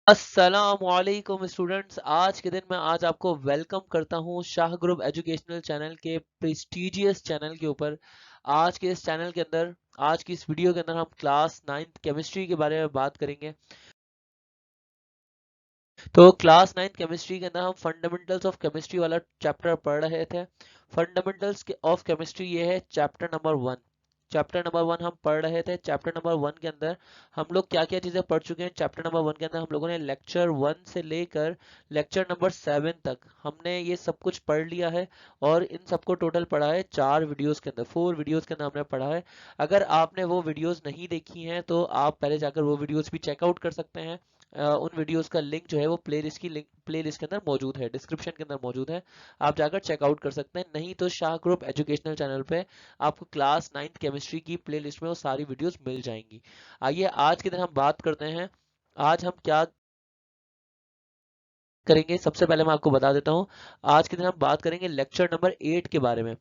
अस्सलामुअलैकुम स्टूडेंट्स, आज के दिन मैं आज आपको वेलकम करता हूं शाह ग्रुप एजुकेशनल चैनल के प्रेस्टिजियस चैनल के ऊपर। आज के इस चैनल के अंदर, आज की इस वीडियो के अंदर हम क्लास 9th केमिस्ट्री के बारे में बात करेंगे। तो क्लास 9th केमिस्ट्री के अंदर हम फंडामेंटल्स ऑफ केमिस्ट्री वाला चैप्टर पढ़ रहे थे। फंडामेंटल्स ऑफ केमिस्ट्री ये है चैप्टर नंबर 1। चैप्टर नंबर 1 हम पढ़ रहे थे। चैप्टर नंबर 1 के अंदर हम लोग क्या क्या चीजें पढ़ चुके हैं। चैप्टर नंबर 1 के अंदर हम लोगों ने लेक्चर 1 से लेकर लेक्चर नंबर 7 तक हमने ये सब कुछ पढ़ लिया है। और इन सबको टोटल पढ़ा है 4 वीडियोस के अंदर, 4 वीडियोस के अंदर हमने पढ़ा है। अगर आपने वो वीडियोस नहीं देखी हैं तो आप पहले जाकर वो वीडियोस भी चेकआउट कर सकते हैं। उन वीडियोस का लिंक जो है वो प्लेलिस्ट की लिंक प्लेलिस्ट के अंदर मौजूद है, डिस्क्रिप्शन के अंदर मौजूद है। आप जाकर चेकआउट कर सकते हैं। नहीं तो शाह ग्रुप एजुकेशनल चैनल पे आपको क्लास 9th केमिस्ट्री की प्लेलिस्ट में वो सारी वीडियोस मिल जाएंगी। आइए आज के दिन हम बात करते हैं। आज हम क्या करेंगे, सबसे पहले मैं आपको बता देता हूँ। आज के दिन हम बात करेंगे लेक्चर नंबर 8 के बारे में।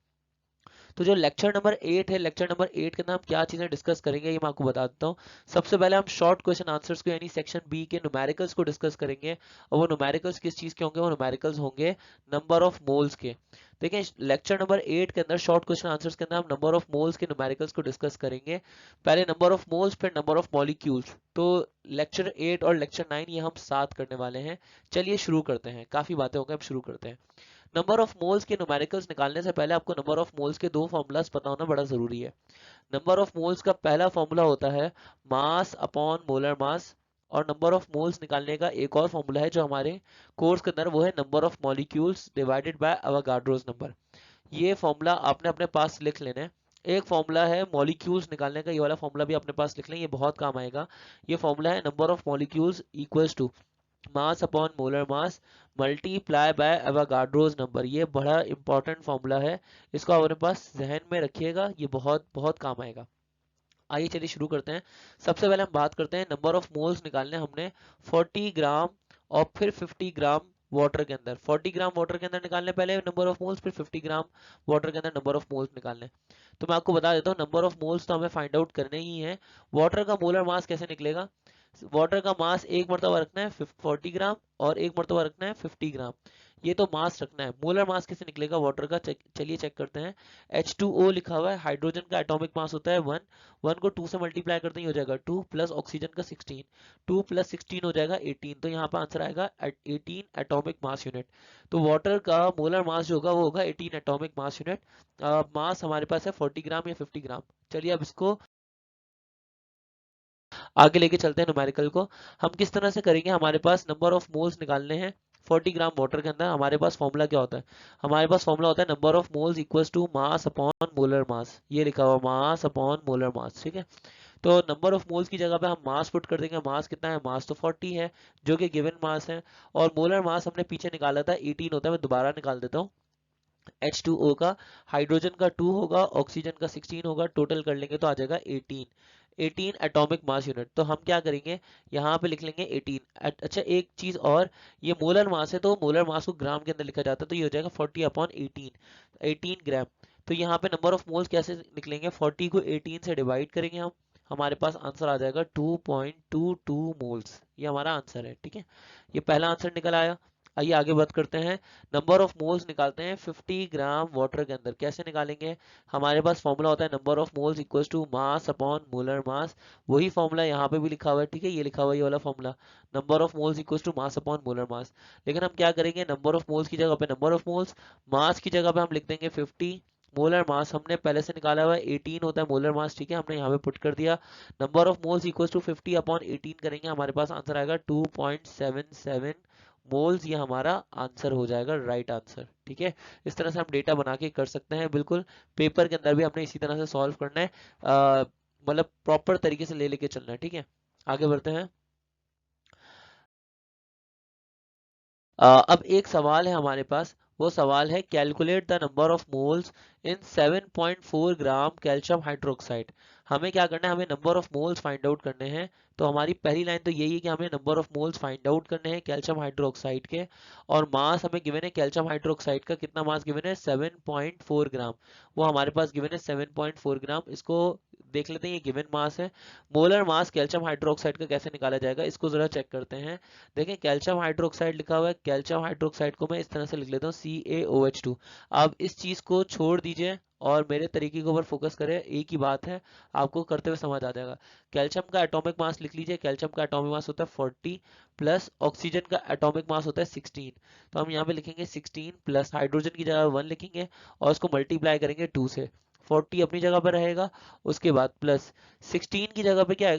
तो जो लेक्चर नंबर 8 है, लेक्चर नंबर 8 के अंदर हम क्या चीजें डिस्कस करेंगे ये मैं आपको बता देता हूँ। सबसे पहले हम शॉर्ट क्वेश्चन आंसर्स को यानी सेक्शन बी के न्यूमेरिकल्स को डिस्कस करेंगे। और वो न्यूमेरिकल्स किस चीज के होंगे? वो न्यूमेरिकल्स होंगे नंबर ऑफ मोल्स के। देखिए, लेक्चर नंबर 8 के अंदर शॉर्ट क्वेश्चन आंसर्स के अंदर हम नंबर ऑफ मोल्स के न्यूमेरिकल्स को डिस्कस करेंगे। पहले नंबर ऑफ मोल्स, फिर नंबर ऑफ मॉलिक्यूल्स। तो लेक्चर 8 और लेक्चर 9 ये हम साथ करने वाले हैं। चलिए शुरू करते हैं, काफी बातें हो गई, अब शुरू करते हैं। नंबर ऑफ मोल्स के न्यूमेरिकल्स निकालने से पहले आपको नंबर ऑफ मोल्स के दो फॉर्मूलाज पता होना बड़ा जरूरी है। नंबर ऑफ मोल्स का पहला फॉर्मूला होता है मास अपॉन मोलर मास। और नंबर ऑफ मोल्स निकालने का एक और फॉर्मूला है जो हमारे कोर्स के अंदर, वो है number of molecules divided by Avogadro's number. ये फॉर्मूला आपने अपने पास लिख लेना है। एक फॉर्मूला है मॉलिक्यूल्स निकालने का, ये वाला फॉर्मूला भी अपने पास लिख लें, ये बहुत काम आएगा। ये फॉर्मूला है number of molecules equals to mass upon molar mass multiply by Avogadro's number. ये बड़ा इंपॉर्टेंट फॉर्मूला है, इसको आप अपने पास जहन में रखिएगा, ये बहुत बहुत काम आएगा। आइए चलिए शुरू करते हैं। सबसे पहले हम बात करते हैं नंबर ऑफ मोल्स निकालने हमने 40 ग्राम और फिर 50 ग्राम वाटर के अंदर। 40 ग्राम वाटर के अंदर निकालने पहले नंबर ऑफ मोल्स, फिर 50 ग्राम वाटर के अंदर नंबर ऑफ मोल्स निकालने। तो मैं आपको बता देता हूँ, नंबर ऑफ मोल्स तो हमें फाइंड आउट करने ही है। वाटर का मोलर मास कैसे निकलेगा? वाटर का मास एक मरतबा रखना है 40 ग्राम और एक मरतबा रखना है 50 ग्राम। ये तो मास रखना है। मोलर मास कैसे निकलेगा वाटर का? चलिए चेक करते हैं। H2O लिखा हुआ है, हाइड्रोजन का एटॉमिक मास होता है 1। 1 को 2 से मल्टीप्लाई करते ही हो जाएगा 2 प्लस ऑक्सीजन का 16। 2 प्लस 16 हो जाएगा 18। तो यहाँ पर आंसर आएगा 18 एटॉमिक मास यूनिट। तो वाटर का मोलर मास जो होगा वो होगा 18 एटॉमिक मास यूनिट। मास हमारे पास है 40 ग्राम या 50 ग्राम। चलिए अब इसको आगे लेके चलते हैं न्यूमेरिकल को। हम किस तरह से करेंगे? हमारे पास नंबर ऑफ मोल्स निकालने हैं 40 ग्राम वाटर के अंदर। हमारे पास फॉर्मूला क्या होता है? हमारे पास फॉर्मूला होता है number of moles equals to mass upon molar mass. ये लिखा हुआ मास अपॉन मोलर मास, ठीक है। तो नंबर ऑफ मोल्स की जगह पे हम मास पुट कर देंगे। मास कितना है? मास तो 40 है जो कि गिवन मास है। और मोलर मास हमने पीछे निकाला था 18 होता है। मैं दोबारा निकाल देता हूँ। H2O का, हाइड्रोजन का 2 होगा, ऑक्सीजन का 16 होगा, टोटल कर लेंगे तो आ जाएगा 18। 18 एटॉमिक मास यूनिट। तो हम क्या करेंगे, यहाँ पे लिख लेंगे 18। अच्छा एक चीज और, ये मोलर मास है तो मोलर मास को ग्राम के अंदर लिखा जाता है, तो ये हो जाएगा 40 अपॉन 18, 18 ग्राम। तो यहाँ पे नंबर ऑफ मोल्स कैसे निकलेंगे? 40 को 18 से डिवाइड करेंगे हम, हमारे पास आंसर आ जाएगा 2.22 मोल्स। ये हमारा आंसर है, ठीक है। ये पहला आंसर निकल आया। आइए आगे बात करते हैं। नंबर ऑफ मोल्स निकालते हैं 50 ग्राम वाटर के अंदर। कैसे निकालेंगे? हमारे पास फॉर्मूला होता है number of moles equals to mass upon molar mass. वही फॉर्मूला यहाँ पे भी लिखा हुआ है, ठीक है। ये लिखा हुआ है ये वाला formula, number of moles equals to mass upon molar mass. लेकिन हम क्या करेंगे, नंबर ऑफ मोल्स की जगह पे नंबर ऑफ मोल्स, मास की जगह पे हम लिख देंगे 50। मोलर मास हमने पहले से निकाला हुआ है 18 होता है मोलर मास, ठीक है, हमने यहाँ पे पुट कर दिया। Number of moles equals to 50 upon 18 करेंगे, हमारे पास आंसर आएगा 2.77 मोल्स। ये हमारा आंसर हो जाएगा, राइट आंसर, ठीक है। इस तरह से हम डेटा बना के कर सकते हैं। बिल्कुल पेपर के अंदर भी हमने इसी तरह से सॉल्व करना है, मतलब प्रॉपर तरीके से ले लेके चलना है, ठीक है। आगे बढ़ते हैं। अब एक सवाल है हमारे पास, वो सवाल है calculate the number of moles in 7.4 gram calcium hydroxide. हमें क्या करना है, हमें number of moles find out करने हैं। तो हमारी पहली लाइन तो यही है कि हमें number of moles find out करने हैं कैल्शियम हाइड्रोक्साइड के। और मास हमें गिवन है, कैल्शियम हाइड्रोक्साइड का कितना मास गिवन है? 7.4 ग्राम। वो हमारे पास गिवन है 7.4 ग्राम। इसको देख लेते हैं ये गिवन मास है। मोलर मास कैल्शियम हाइड्रोक्साइड का कैसे निकाला जाएगा, इसको जरा चेक करते हैं। देखें कैल्शियम हाइड्रोक्साइड लिखा हुआ है, कैल्शियम हाइड्रोक्साइड को मैं इस तरह से लिख लेता हूँ CaOH2। अब इस चीज को छोड़ दीजिए और मेरे तरीके के ऊपर फोकस करें, एक ही बात है, आपको करते हुए समझ आ जाएगा। कैल्शियम का एटॉमिक मास लिख लीजिए, कैल्शियम का एटॉमिक मास होता है 40 प्लस ऑक्सीजन का एटॉमिक मास होता है 16। तो हम यहाँ पे लिखेंगे 16 प्लस हाइड्रोजन की जगह 1 लिखेंगे और उसको मल्टीप्लाई करेंगे 2 से। 40 अपनी जगह पर रहेगा, उसके बाद प्लस 16 की जगह पे क्या है,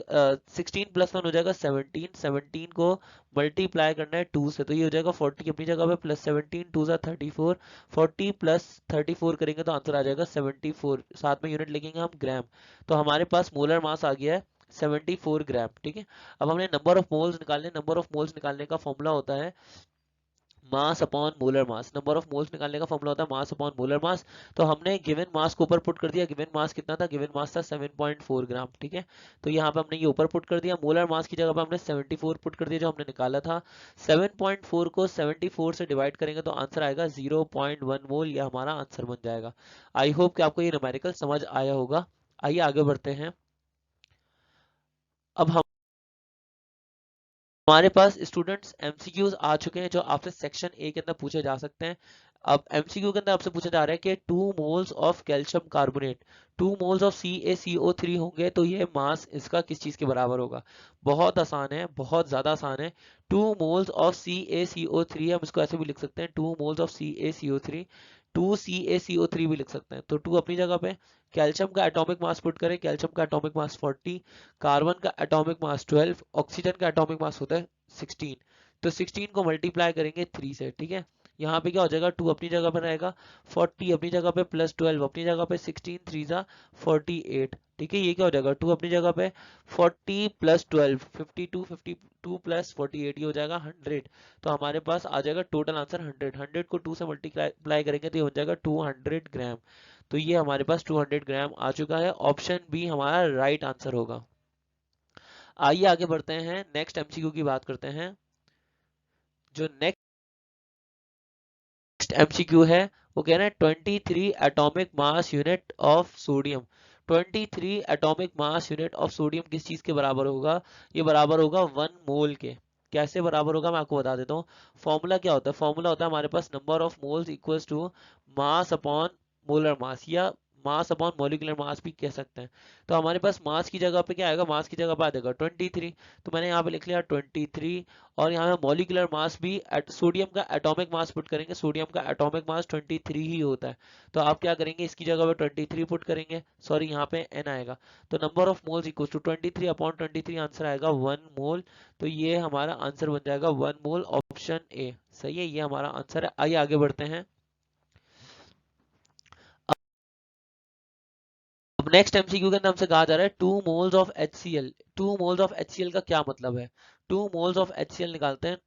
16 प्लस 1 हो जाएगा 17। 17 को मल्टीप्लाई करना है 2 से, तो ये हो जाएगा 40 अपनी जगह पे प्लस 17 2 सा 34। 40 प्लस 34 करेंगे तो आंसर आ जाएगा 74, साथ में यूनिट लिखेंगे हम ग्राम। तो हमारे पास मोलर मास आ गया है 74 ग्राम। ठीक है, अब हमने नंबर ऑफ मोल्स निकालने, नंबर ऑफ मोल्स निकालने का फॉर्मूला होता है मास upon molar mass. Number of moles निकालने का फॉर्मूला होता है मास अपॉन मोलर मास। तो हमने गिवन मास को ऊपर पुट कर दिया, गिवन मास कितना था, गिवन मास था 7.4 ग्राम। ठीक है, तो यहाँ पे हमने ये ऊपर पुट कर दिया, मोलर मास की जगह पे हमने 74 पुट कर दिया जो हमने निकाला था। 7.4 को 74 से डिवाइड करेंगे तो आंसर आएगा 0.1 मोल, ये हमारा आंसर बन जाएगा। आई होप कि आपको ये न्यूमेरिकल समझ आया होगा। आइए आगे बढ़ते हैं। अब हमारे पास स्टूडेंट्स एमसीक्यूज आ चुके हैं जो आपसे सेक्शन ए के अंदर पूछे जा सकते हैं। अब एमसीक्यू के अंदर आपसे पूछा जा रहा है कि 2 moles of calcium carbonate, 2 moles of CaCO3 होंगे तो ये मास इसका किस चीज के बराबर होगा। बहुत आसान है, बहुत ज्यादा आसान है। 2 मोल्स ऑफ CaCO3, हम इसको ऐसे भी लिख सकते हैं 2 मोल्स ऑफ CaCO3, 2CaCO3 भी लिख सकते हैं। तो 2 अपनी जगह पे, कैल्शियम का एटॉमिक मास पुट करें, कैल्शियम का एटॉमिक मास 40, कार्बन का एटॉमिक मास 12, ऑक्सीजन का एटॉमिक मास होता है 16। तो 16 को मल्टीप्लाई करेंगे 3 से। ठीक है, यहाँ पे क्या हो जाएगा, 2 अपनी जगह पे रहेगा, 40 अपनी जगह पे प्लस 12 अपनी जगह पे, 16 3 जा 48। ठीक है, ये क्या हो जाएगा, 2 अपनी जगह पे, 40 प्लस 12 52, 52 प्लस 48 ये हो जाएगा 100। तो हमारे पास आ जाएगा टोटल आंसर 100। 100 को 2 से मल्टीप्लाई करेंगे तो ये हो जाएगा 200 ग्राम। तो ये हमारे पास 200 ग्राम आ चुका है, ऑप्शन बी हमारा राइट आंसर होगा। आइए आगे बढ़ते हैं, नेक्स्ट एमसीक्यू की बात करते हैं। जो नेक्स्ट एमसीक्यू है वो कह रहे हैं 23 atomic mass unit of sodium. 23 atomic mass unit of sodium किस चीज के बराबर होगा, ये बराबर होगा 1 मोल के। कैसे बराबर होगा मैं आपको बता देता हूँ। फॉर्मूला क्या होता है, फॉर्मूला होता है हमारे पास number of moles equals to mass upon molar mass, या मास अपॉन मॉलिक्यूलर मास भी कह सकते हैं। तो हमारे पास मास की जगह पे क्या आएगा, मास की जगह पे आ जाएगा 23। तो मैंने यहाँ पे लिख लिया 23, और यहाँ पे मॉलिक्यूलर मास भी सोडियम का एटॉमिक मास पुट करेंगे, सोडियम का एटॉमिक मास 23 ही होता है। तो आप क्या करेंगे, इसकी जगह पे 23 पुट करेंगे, सॉरी यहाँ पे n आएगा। तो number of moles equal to 23 upon 23, answer आएगा 1 मोल। तो ये हमारा आंसर बन जाएगा 1 मोल, ऑप्शन ए सही है, ये हमारा आंसर है। आइए आगे बढ़ते हैं। अब नेक्स्ट एमसीक्यू के अंदर हमसे कहा जा रहा है 2 moles of HCl। 2 moles of HCl का क्या मतलब है, 2 मोल्स ऑफ HCl निकालते हैं।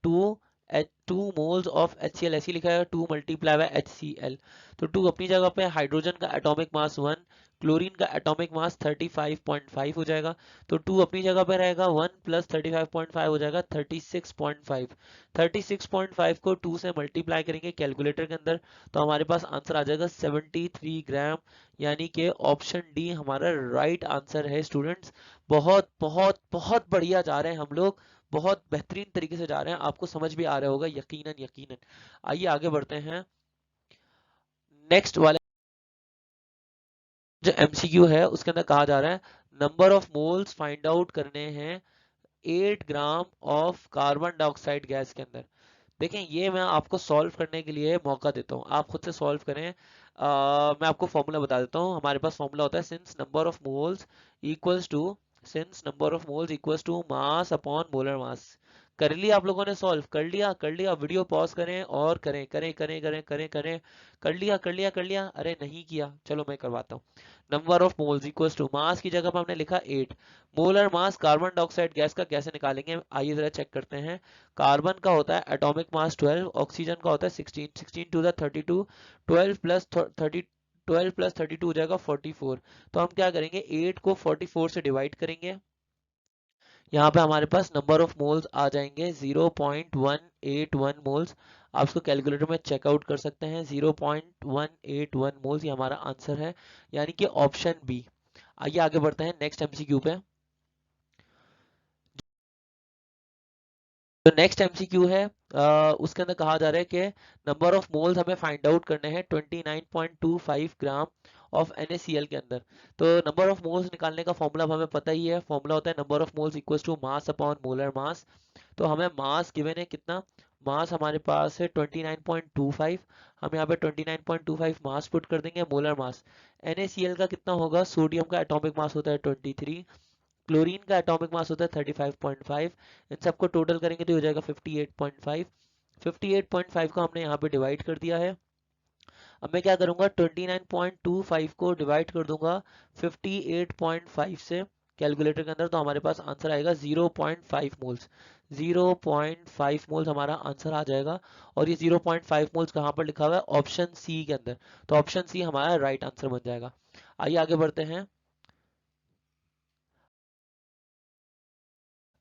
2 मोल्स ऑफ HCl ऐसे लिखा है 2 मल्टीप्लाई बाय HCl। तो 2 अपनी जगह पे, हाइड्रोजन का एटॉमिक मास 1, क्लोरीन का एटॉमिक मास 35.5 हो जाएगा। तो 2 अपनी जगह पे रहेगा, 1 प्लस 35.5 हो जाएगा 36.5। 36.5 को 2 से मल्टीप्लाई करेंगे कैलकुलेटर के अंदर, तो हमारे पास आंसर आ जाएगा 73 ग्राम। यानी कि ऑप्शन डी हमारा राइट आंसर है स्टूडेंट्स। बहुत बहुत बहुत बढ़िया जा रहे हैं हम लोग, बहुत बेहतरीन तरीके से जा रहे हैं, आपको समझ भी आ रहा होगा यकीनन यकीनन। आइए आगे बढ़ते हैं। नेक्स्ट वाले जो एमसीक्यू है उसके अंदर कहा जा रहा है number of moles find out करने हैं 8 gram of carbon dioxide gas के अंदर। देखें ये मैं आपको सॉल्व करने के लिए मौका देता हूँ, आप खुद से सॉल्व करें। मैं आपको फॉर्मूला बता देता हूँ। हमारे पास फॉर्मूला होता है since number of moles equals to, since number of moles equals to mass upon molar mass. कर लिया आप लोगों ने, सॉल्व कर लिया, कर लिया, वीडियो पॉज करें और करें करें करें करें करें करें। कर लिया कर लिया कर लिया, अरे नहीं किया, चलो मैं करवाता हूँ। Number of moles equals to mass की जगह पर हमने लिखा 8, molar mass carbon dioxide gas का कैसे निकालेंगे, आइए जरा चेक करते हैं। कार्बन का होता है एटॉमिक मास 12, ऑक्सीजन का होता है 16, 16 टू द 32, 12 प्लस 30, 12 प्लस 32 हो जाएगा 44। तो हम क्या करेंगे, 8 को 44 से डिवाइड करेंगे, यहाँ पे हमारे पास नंबर ऑफ मोल्स आ जाएंगे 0.181 मोल्स। आप इसको कैलकुलेटर में चेकआउट कर सकते हैं, 0.181 मोल्स ये हमारा आंसर है, यानी कि ऑप्शन बी। आइए आगे बढ़ते हैं नेक्स्ट एमसीक्यू पे। जो नेक्स्ट एमसीक्यू है उसके अंदर कहा जा रहा है कि नंबर ऑफ मोल्स हमें फाइंड आउट करने हैं 29.25 ग्राम ऑफ NaCl के अंदर। तो नंबर ऑफ मोल्स निकालने का फॉर्मूला हमें पता ही है, फॉर्मूला होता है number of moles equals to mass upon molar mass. तो हमें मास गिवन है कितना, मास हमारे पास है 29.25, हम यहाँ पे 29.25 मास पुट कर देंगे। मोलर मास NaCl का कितना होगा, सोडियम का एटॉमिक मास होता है 23, क्लोरीन का एटॉमिक मास होता है 35.5, इन सबको टोटल करेंगे तो हो जाएगा 58.5। 58.5 को हमने यहाँ पे डिवाइड कर दिया है। अब मैं क्या करूंगा, 29.25 को डिवाइड कर दूंगा 58.5 से कैलकुलेटर के अंदर, तो हमारे पास आंसर आएगा 0.5 मोल्स। 0.5 मोल्स हमारा आंसर आ जाएगा। और ये 0.5 मोल्स कहाँ पर लिखा हुआ है, ऑप्शन सी के अंदर। तो ऑप्शन सी हमारा राइट आंसर बन जाएगा। आइए आगे बढ़ते हैं।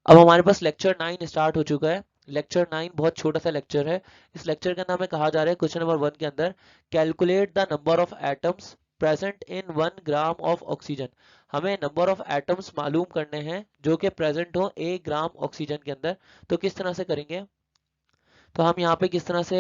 अब हमारे पास लेक्चर 9 स्टार्ट हो चुका है। लेक्चर 9 बहुत छोटा सा लेक्चर है। इस लेक्चर के अंदर हमें कहा जा रहा है क्वेश्चन नंबर 1 के अंदर, calculate the number of atoms present in 1 gram of oxygen. हमें नंबर ऑफ एटम्स मालूम करने हैं जो कि प्रेजेंट हो 1 ग्राम ऑक्सीजन के अंदर। तो किस तरह से करेंगे, तो हम यहाँ पे किस तरह से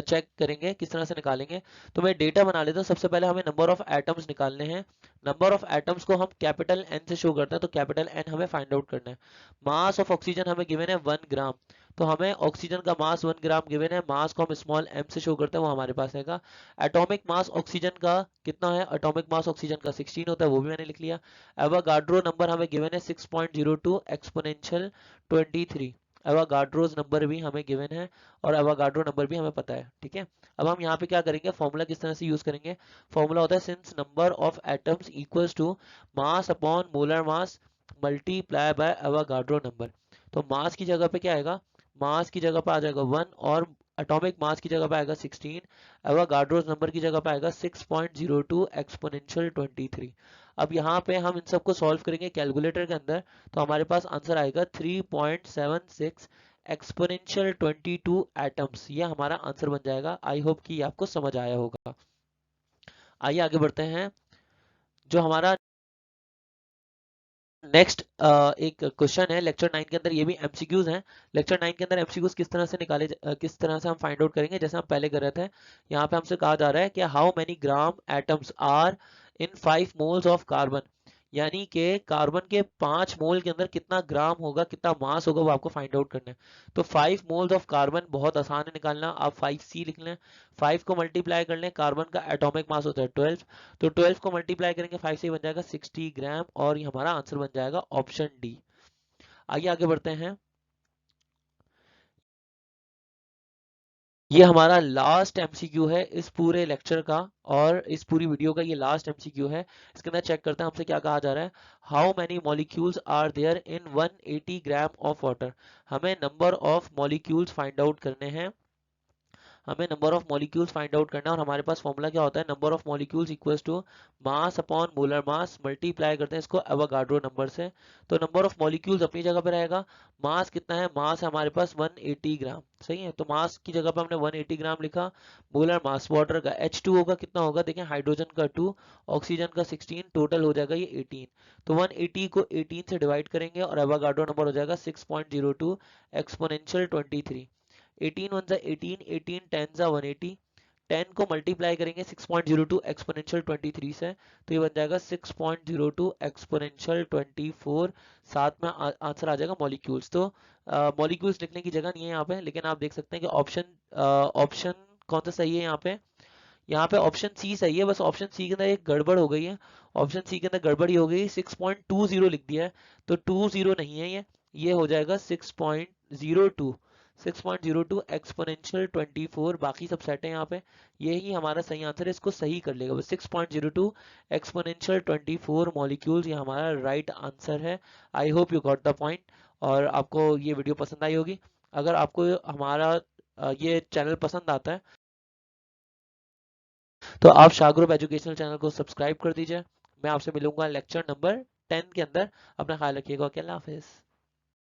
चेक करेंगे, किस तरह से निकालेंगे। तो मैं डेटा बना लेता हूँ। सबसे पहले हमें नंबर ऑफ एटम्स निकालने हैं। नंबर ऑफ एटम्स को हम कैपिटल एन से शो करते हैं, तो कैपिटल एन हमें फाइंड आउट करना है। मास ऑफ ऑक्सीजन हमें गिवन है 1 ग्राम, तो हमें ऑक्सीजन का मास 1 ग्राम गिवन है। मास को हम स्मॉल एम से शो करते हैं, वो हमारे पास रहेगा। एटॉमिक मास ऑक्सीजन का कितना है, एटॉमिक मास ऑक्सीजन का 16 होता है, वो भी मैंने लिख लिया। एवोगाड्रो नंबर हमें गिवन है 6.02 एक्सपोनेंशियल 23। एवोगाड्रोस नंबर भी हमें गिवन है और एवोगाड्रो नंबर भी हमें पता है, ठीक है। अब हम यहाँ पे क्या करेंगे, फॉर्मूला किस तरह से यूज करेंगे। फॉर्मूला होता है since number of atoms equals to mass upon molar mass multiply by Avogadro number. तो मास की जगह पे क्या आएगा, मास की जगह पे आ जाएगा 1 और एटॉमिक मास की जगह पे आएगा 16। एवोगाड्रोस नंबर की जगह पे आएगा 6.02 एक्सपोनेंशियल 23। अब यहाँ पे हम इन सबको सॉल्व करेंगे कैलकुलेटर के अंदर, तो हमारे पास आंसर आएगा 3.76 एक्सपोनेंशियल 22 एटम्स। ये हमारा आंसर बन जाएगा। आई होप कि आपको समझ आया होगा। आइए आगे बढ़ते हैं। जो हमारा नेक्स्ट एक क्वेश्चन है लेक्चर 9 के अंदर, ये भी एमसीक्यूज हैं। लेक्चर 9 के अंदर एमसीक्यूज किस तरह से किस तरह से हम फाइंड आउट करेंगे, जैसे हम पहले कर रहे थे। यहाँ पे हमसे कहा जा रहा है कि how many gram atoms are in 5 moles of carbon, यानी कि कार्बन के 5 मोल के अंदर कितना ग्राम होगा, कितना मास होगा, वो आपको फाइंड आउट करना है। तो 5 मोल्स ऑफ कार्बन बहुत आसान है निकालना, आप 5C लिख लें। 5 को मल्टीप्लाई कर लें, कार्बन का एटॉमिक मास होता है 12, तो 12 को मल्टीप्लाई करेंगे 5 से, बन जाएगा 60 ग्राम और ये हमारा आंसर बन जाएगा ऑप्शन डी। आइए आगे बढ़ते हैं। ये हमारा लास्ट एमसीक्यू है इस पूरे लेक्चर का और इस पूरी वीडियो का, ये लास्ट एमसीक्यू है। इसके अंदर चेक करते हैं हमसे क्या कहा जा रहा है। How many molecules are there in 180 gram of water. हमें number of molecules find out करने हैं। हमें number of molecules find out करना है और हमारे पास फॉर्मूला क्या होता है, number of molecules equals to mass upon molar mass multiply करते हैं इसको एवोगाड्रो नंबर से। तो नंबर ऑफ मॉलिक्यूल्स अपनी जगह पे रहेगा। मास कितना है, मास है हमारे पास 180 ग्राम, सही है। तो मास की जगह पे हमने 180 ग्राम लिखा। मोलर मास वाटर का H2O का कितना होगा, देखें हाइड्रोजन का 2, ऑक्सीजन का 16, टोटल हो जाएगा ये 18। तो 180 को 18 से डिवाइड करेंगे और एवोगाड्रो नंबर हो जाएगा 6.02 एक्सपोनेंशियल 23। 18 वन जा 18, 18 10 जा 180, 10 को मल्टीप्लाई करेंगे 6.02 एक्सपोनेंशियल 23 से, तो ये बन जाएगा 6.02 एक्सपोनेंशियल 24। साथ में आंसर आ जाएगा मॉलिक्यूल्स। तो मॉलिक्यूल्स लिखने की जगह नहीं है यहाँ पे, लेकिन आप देख सकते हैं कि ऑप्शन कौन सा सही है यहाँ पे। यहाँ पे ऑप्शन सी सही है, बस ऑप्शन सी के अंदर एक गड़बड़ हो गई है। ऑप्शन सी के अंदर गड़बड़ी हो गई, 6.20 लिख दिया है, तो 20 नहीं है ये हो जाएगा 6.02। 6.02 एक्सपोनेंशियल 24, बाकी सब सेट है यहाँ पे। यही हमारा सही आंसर है, इसको सही कर लेगा बस। 6.02 एक्सपोनेंशियल 24 मॉलिक्यूल्स, ये हमारा राइट आंसर है। I hope you got the point और आपको ये वीडियो पसंद आई होगी। अगर आपको हमारा ये चैनल पसंद आता है तो आप शाह ग्रुप एजुकेशनल चैनल को सब्सक्राइब कर दीजिए। मैं आपसे मिलूंगा लेक्चर नंबर 10 के अंदर। अपना ख्याल रखिएगा। अल्लाह हाफिज।